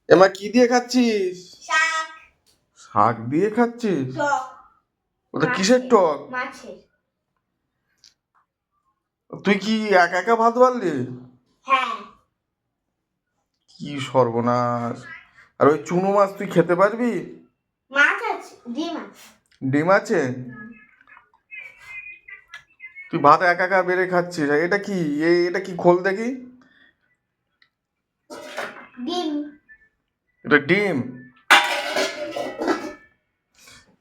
এমা কি দিয়ে খাচ্ছিস? শাক। শাক দিয়ে খাচ্ছিস? টক। ওটা কিসের টক? মাছের। তুই কি একা একা ভাত বাড়লি? হ্যাঁ। কি সর্বনাশ! আর ওই চুনো মাছ তুই খেতে পারবি? মাছ আছে, ডিম আছে। ডিম আছে? তুই ভাত একা একা বেড়ে খাচ্ছিস, আর এটা কি? এটা কি, খোল দেখি। ডিম। এটা ডিম?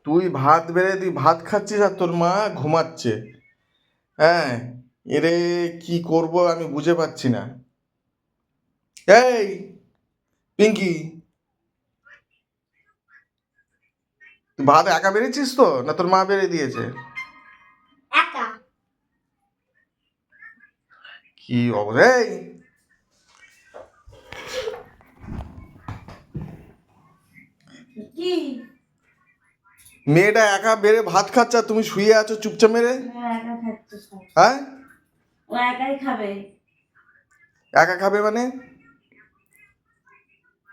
তুই ভাত বেড়ে তুই ভাত খাচ্ছিস আর তোর মা ঘুমাচ্ছে। হ্যাঁ, এরে কি করব আমি বুঝে পাচ্ছি না। এই পিঙ্কি, তুই ভাত একা বেড়েছিস তো, না তোর মা বেড়ে দিয়েছে? একা। কি অবস্থা! এই কি? মেয়েটা একা বেড়ে ভাত খাচ্ছে আর তুমি শুয়ে আছো চুপচাপ মেরে। একা খাচ্ছে সব। হ্যাঁ, ও একাই খাবে। একা খাবে মানে?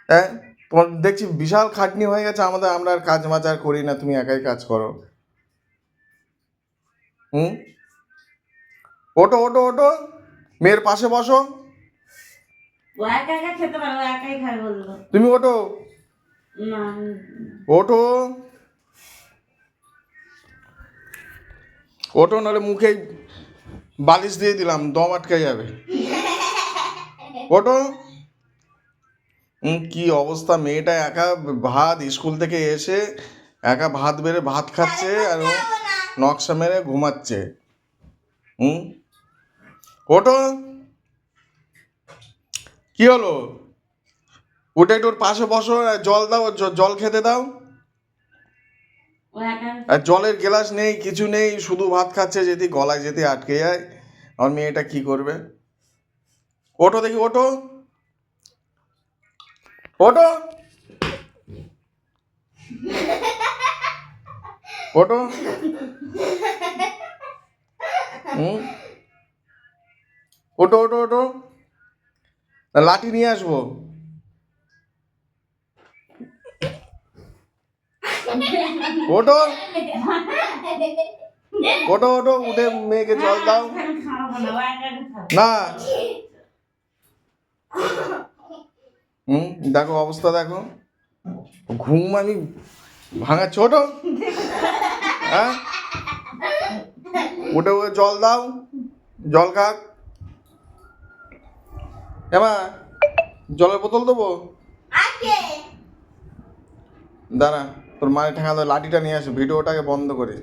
হ্যাঁ, তোমার দেখছি বিশাল খাটনি হয়ে গেছে আমাদের, আমরা আর কাজ মাজ আর করি না, তুমি একাই কাজ করো। হুম, ওটো ওটো ওটো, মেয়ের পাশে বসো। ও একা একা খেতে পারে, ও একাই খাবে বললো। তুমি ওটো, না। ওটো ওটো, নাহলে মুখে বালিশ দিয়ে দিলাম, দম আটকে যাবে। ওটো। কি অবস্থা! মেয়েটা একা ভাত স্কুল থেকে এসে একা ভাত বেড়ে ভাত খাচ্ছে আর ও নকশা মেরে ঘুমাচ্ছে। হুম, ওটো। কি হলো? উঠে একটু ওর পাশে বসো, আর জল দাও, জল খেতে দাও। ও একা। আর জলের গ্লাস নেই, কিছু নেই, শুধু ভাত খাচ্ছে, যদি গলায় যেতে আটকে যায় আমার মেয়েটা কি করবে? ওটো দেখি, ওটো ওটো ওটো। হুম, ওটো ওটো ওটো, লাঠি নিয়ে আসবো। ওটো ওটো ওটো, উঠে মেয়েকে জল দাও। না। দেখো অবস্থা, দেখো ঘুম আমি ভাঙাচ্ছি। ওটো, হ্যাঁ, উঠে উঠে জল দাও, জল খাক। এমা, জলের বোতল দেবো? দাঁড়া, তোর মায়ের ঠেঙা লাঠিটা নিয়ে আসে, ভিডিওটাকে বন্ধ করে।